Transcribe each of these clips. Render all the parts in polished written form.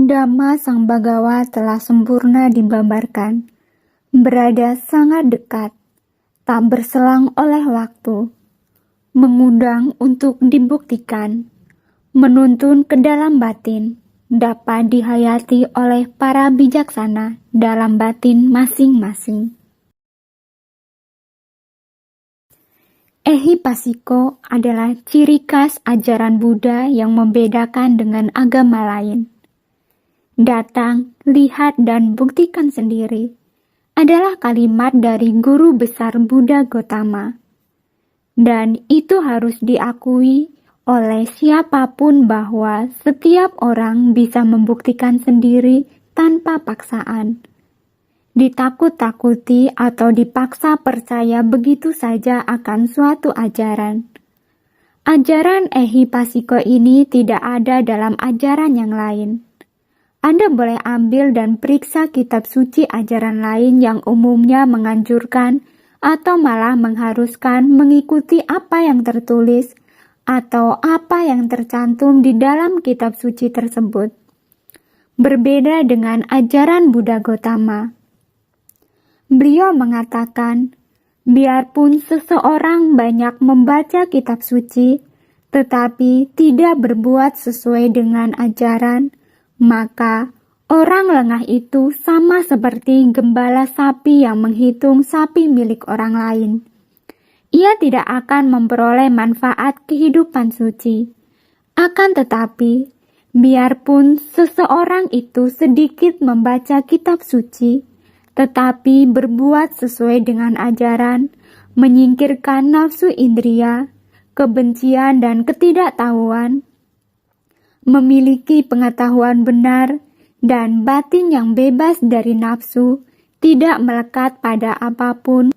Dhamma Sang Bhagawa telah sempurna dibabarkan, berada sangat dekat, tak berselang oleh waktu, mengundang untuk dibuktikan, menuntun ke dalam batin, dapat dihayati oleh para bijaksana dalam batin masing-masing. Ehipasiko adalah ciri khas ajaran Buddha yang membedakan dengan agama lain. Datang, lihat dan buktikan sendiri adalah kalimat dari guru besar Buddha Gotama. Dan itu harus diakui oleh siapapun bahwa setiap orang bisa membuktikan sendiri tanpa paksaan. Ditakut-takuti atau dipaksa percaya begitu saja akan suatu ajaran. Ajaran Ehipasiko ini tidak ada dalam ajaran yang lain. Anda boleh ambil dan periksa kitab suci ajaran lain yang umumnya menganjurkan atau malah mengharuskan mengikuti apa yang tertulis atau apa yang tercantum di dalam kitab suci tersebut. Berbeda dengan ajaran Buddha Gotama. Beliau mengatakan, biarpun seseorang banyak membaca kitab suci, tetapi tidak berbuat sesuai dengan ajaran, maka orang lengah itu sama seperti gembala sapi yang menghitung sapi milik orang lain. Ia tidak akan memperoleh manfaat kehidupan suci. Akan tetapi, biarpun seseorang itu sedikit membaca kitab suci, tetapi berbuat sesuai dengan ajaran, menyingkirkan nafsu indria, kebencian dan ketidaktahuan, memiliki pengetahuan benar, dan batin yang bebas dari nafsu, tidak melekat pada apapun,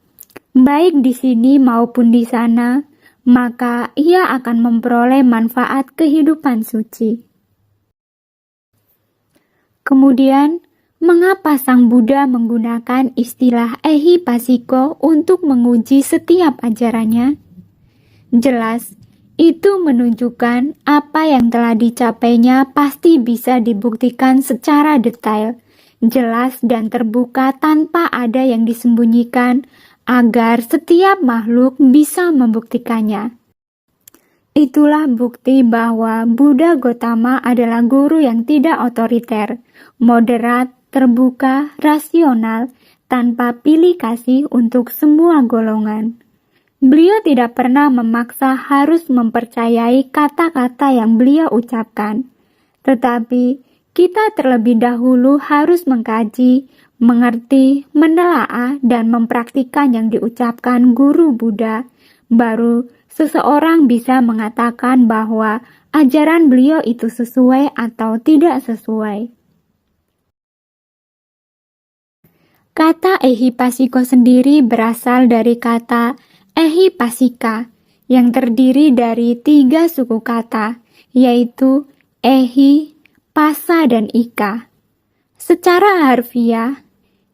baik di sini maupun di sana, maka ia akan memperoleh manfaat kehidupan suci. Kemudian, mengapa Sang Buddha menggunakan istilah Ehipasiko untuk menguji setiap ajarannya? Jelas, itu menunjukkan apa yang telah dicapainya pasti bisa dibuktikan secara detail, jelas dan terbuka tanpa ada yang disembunyikan, agar setiap makhluk bisa membuktikannya. Itulah bukti bahwa Buddha Gotama adalah guru yang tidak otoriter, moderat, terbuka, rasional, tanpa pilih kasih untuk semua golongan. Beliau tidak pernah memaksa harus mempercayai kata-kata yang beliau ucapkan. Tetapi, kita terlebih dahulu harus mengkaji, mengerti, menelaah, dan mempraktikkan yang diucapkan guru Buddha. Baru seseorang bisa mengatakan bahwa ajaran beliau itu sesuai atau tidak sesuai. Kata Ehipasiko sendiri berasal dari kata Ehipasika yang terdiri dari 3 suku kata, yaitu Ehi, Pasa, dan Ika. Secara harfiah,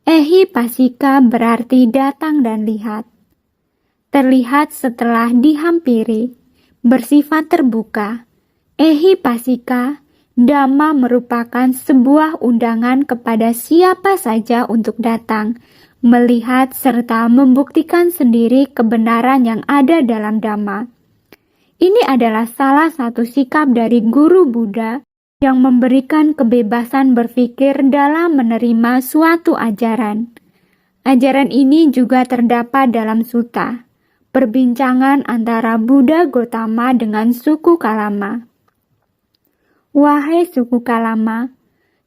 Ehipasika berarti datang dan lihat. Terlihat setelah dihampiri, bersifat terbuka. Ehipasika Dhamma merupakan sebuah undangan kepada siapa saja untuk datang, melihat serta membuktikan sendiri kebenaran yang ada dalam Dhamma. Ini adalah salah satu sikap dari guru Buddha yang memberikan kebebasan berpikir dalam menerima suatu ajaran. Ajaran ini juga terdapat dalam sutta, perbincangan antara Buddha Gotama dengan suku Kalama. Wahai suku Kalama,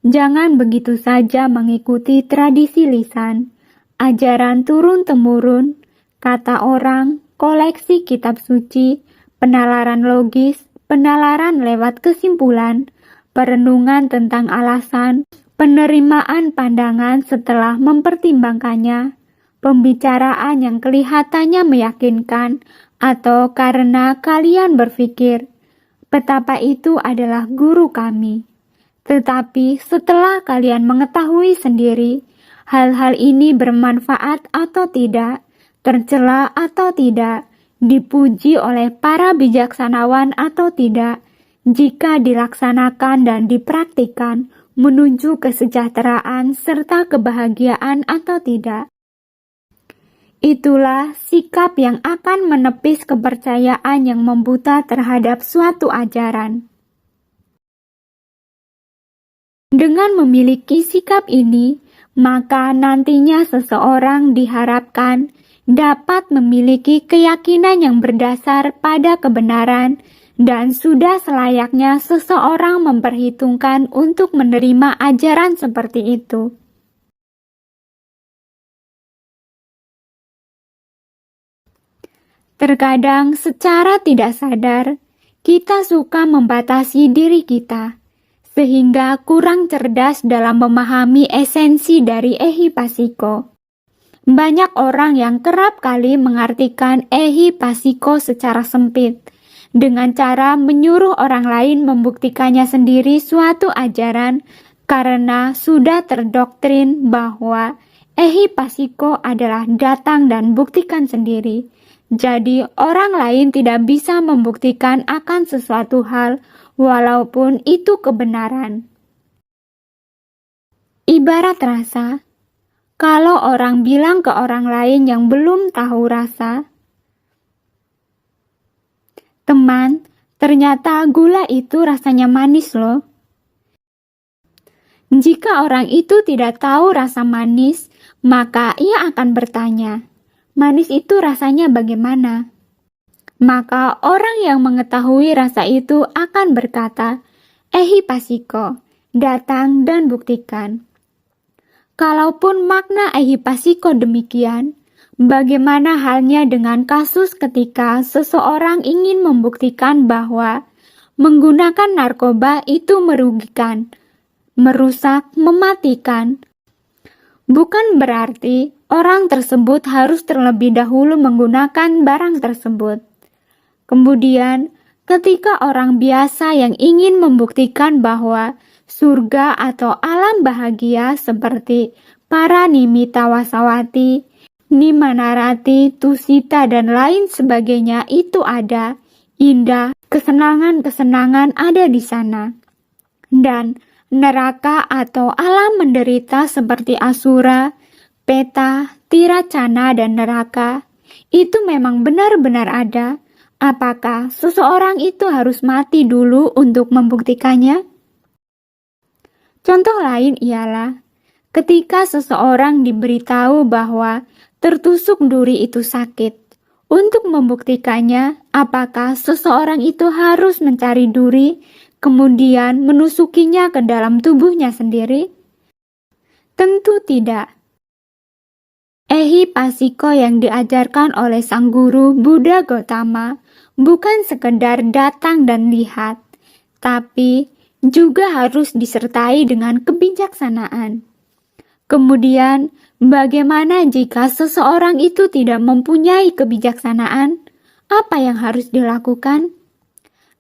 jangan begitu saja mengikuti tradisi lisan, ajaran turun-temurun, kata orang, koleksi kitab suci, penalaran logis, penalaran lewat kesimpulan, perenungan tentang alasan, penerimaan pandangan setelah mempertimbangkannya, pembicaraan yang kelihatannya meyakinkan, atau karena kalian berpikir, betapa itu adalah guru kami. Tetapi setelah kalian mengetahui sendiri, hal-hal ini bermanfaat atau tidak, tercela atau tidak, dipuji oleh para bijaksanawan atau tidak, jika dilaksanakan dan dipraktikkan, menuju kesejahteraan serta kebahagiaan atau tidak. Itulah sikap yang akan menepis kepercayaan yang membuta terhadap suatu ajaran. Dengan memiliki sikap ini, maka nantinya seseorang diharapkan dapat memiliki keyakinan yang berdasar pada kebenaran dan sudah selayaknya seseorang memperhitungkan untuk menerima ajaran seperti itu. Terkadang secara tidak sadar, kita suka membatasi diri kita, sehingga kurang cerdas dalam memahami esensi dari ehipassiko. Banyak orang yang kerap kali mengartikan ehipassiko secara sempit, dengan cara menyuruh orang lain membuktikannya sendiri suatu ajaran karena sudah terdoktrin bahwa ehipassiko adalah datang dan buktikan sendiri. Jadi orang lain tidak bisa membuktikan akan sesuatu hal walaupun itu kebenaran. Ibarat rasa, kalau orang bilang ke orang lain yang belum tahu rasa, "Teman, ternyata gula itu rasanya manis loh." Jika orang itu tidak tahu rasa manis, maka ia akan bertanya, "Manis itu rasanya bagaimana?" Maka orang yang mengetahui rasa itu akan berkata, "Ehipassiko, datang dan buktikan." Kalaupun makna ehipassiko demikian, bagaimana halnya dengan kasus ketika seseorang ingin membuktikan bahwa menggunakan narkoba itu merugikan, merusak, mematikan? Bukan berarti orang tersebut harus terlebih dahulu menggunakan barang tersebut. Kemudian, ketika orang biasa yang ingin membuktikan bahwa surga atau alam bahagia seperti para Nimita Wasawati, Nimanarati, Tusita, dan lain sebagainya itu ada, indah, kesenangan-kesenangan ada di sana. Dan neraka atau alam menderita seperti Asura, Peta, Tiracana, dan neraka, itu memang benar-benar ada. Apakah seseorang itu harus mati dulu untuk membuktikannya? Contoh lain ialah ketika seseorang diberitahu bahwa tertusuk duri itu sakit. Untuk membuktikannya, apakah seseorang itu harus mencari duri, kemudian menusukinya ke dalam tubuhnya sendiri? Tentu tidak. Ehipassiko yang diajarkan oleh sang guru Buddha Gautama bukan sekedar datang dan lihat, tapi juga harus disertai dengan kebijaksanaan. Kemudian, bagaimana jika seseorang itu tidak mempunyai kebijaksanaan? Apa yang harus dilakukan?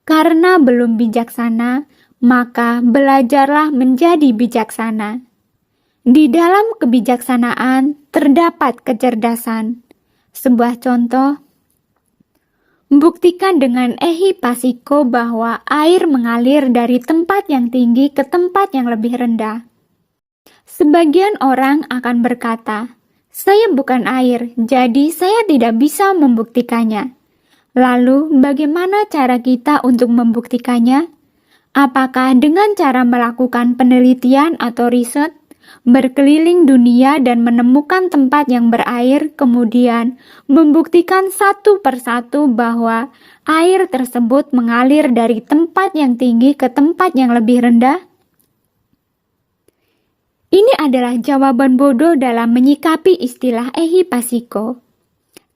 Karena belum bijaksana, maka belajarlah menjadi bijaksana. Di dalam kebijaksanaan terdapat kecerdasan. Sebuah contoh, buktikan dengan ehipassiko bahwa air mengalir dari tempat yang tinggi ke tempat yang lebih rendah. Sebagian orang akan berkata, "Saya bukan air, jadi saya tidak bisa membuktikannya." Lalu, bagaimana cara kita untuk membuktikannya? Apakah dengan cara melakukan penelitian atau riset? Berkeliling dunia dan menemukan tempat yang berair, kemudian membuktikan satu persatu bahwa air tersebut mengalir dari tempat yang tinggi ke tempat yang lebih rendah? Ini adalah jawaban bodoh dalam menyikapi istilah ehipassiko.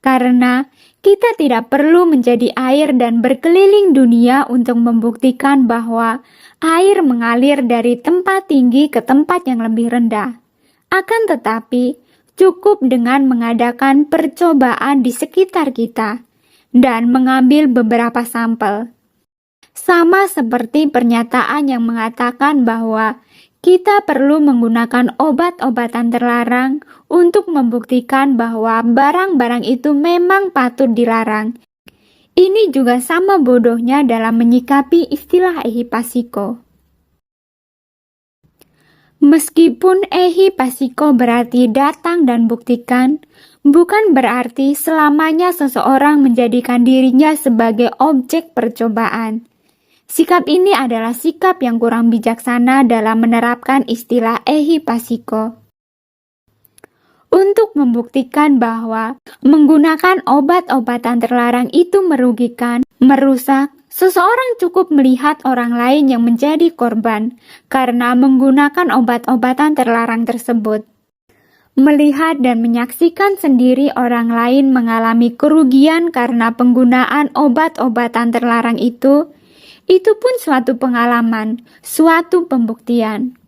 Karena kita tidak perlu menjadi air dan berkeliling dunia untuk membuktikan bahwa air mengalir dari tempat tinggi ke tempat yang lebih rendah. Akan tetapi, cukup dengan mengadakan percobaan di sekitar kita dan mengambil beberapa sampel. Sama seperti pernyataan yang mengatakan bahwa kita perlu menggunakan obat-obatan terlarang untuk membuktikan bahwa barang-barang itu memang patut dilarang. Ini juga sama bodohnya dalam menyikapi istilah ehipassiko. Meskipun ehipassiko berarti datang dan buktikan, bukan berarti selamanya seseorang menjadikan dirinya sebagai objek percobaan. Sikap ini adalah sikap yang kurang bijaksana dalam menerapkan istilah ehipassiko. Untuk membuktikan bahwa menggunakan obat-obatan terlarang itu merugikan, merusak, seseorang cukup melihat orang lain yang menjadi korban karena menggunakan obat-obatan terlarang tersebut. Melihat dan menyaksikan sendiri orang lain mengalami kerugian karena penggunaan obat-obatan terlarang itu pun suatu pengalaman, suatu pembuktian.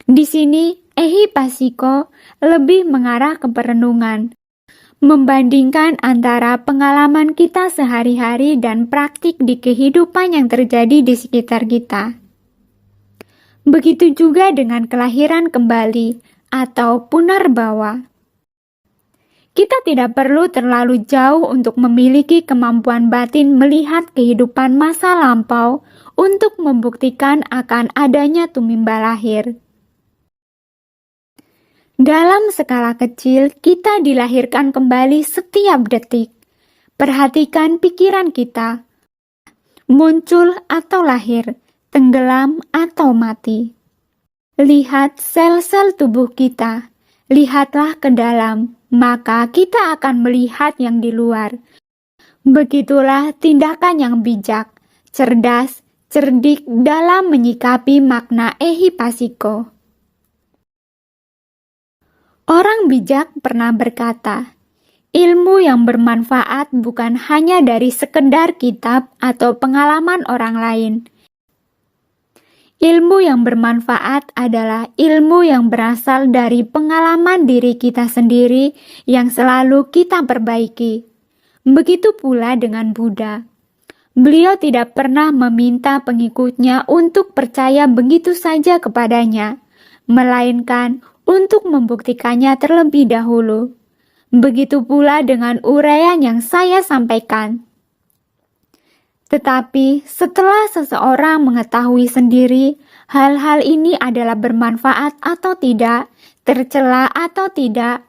Di sini, ehipassiko lebih mengarah ke perenungan, membandingkan antara pengalaman kita sehari-hari dan praktik di kehidupan yang terjadi di sekitar kita. Begitu juga dengan kelahiran kembali atau punarbawa. Kita tidak perlu terlalu jauh untuk memiliki kemampuan batin melihat kehidupan masa lampau untuk membuktikan akan adanya tumimba lahir. Dalam skala kecil, kita dilahirkan kembali setiap detik. Perhatikan pikiran kita, muncul atau lahir, tenggelam atau mati. Lihat sel-sel tubuh kita, lihatlah ke dalam, maka kita akan melihat yang di luar. Begitulah tindakan yang bijak, cerdas, cerdik dalam menyikapi makna ehipassiko. Orang bijak pernah berkata, ilmu yang bermanfaat bukan hanya dari sekedar kitab atau pengalaman orang lain. Ilmu yang bermanfaat adalah ilmu yang berasal dari pengalaman diri kita sendiri yang selalu kita perbaiki. Begitu pula dengan Buddha. Beliau tidak pernah meminta pengikutnya untuk percaya begitu saja kepadanya, melainkan untuk membuktikannya terlebih dahulu. Begitu pula dengan uraian yang saya sampaikan. Tetapi setelah seseorang mengetahui sendiri hal-hal ini adalah bermanfaat atau tidak, tercela atau tidak,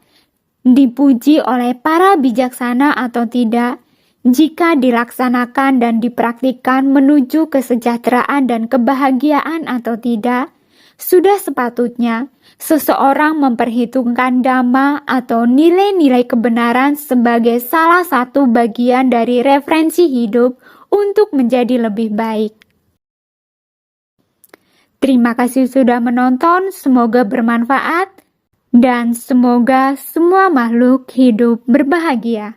dipuji oleh para bijaksana atau tidak, jika dilaksanakan dan dipraktikkan menuju kesejahteraan dan kebahagiaan atau tidak, sudah sepatutnya seseorang memperhitungkan dhamma atau nilai-nilai kebenaran sebagai salah satu bagian dari referensi hidup untuk menjadi lebih baik. Terima kasih sudah menonton, semoga bermanfaat, dan semoga semua makhluk hidup berbahagia.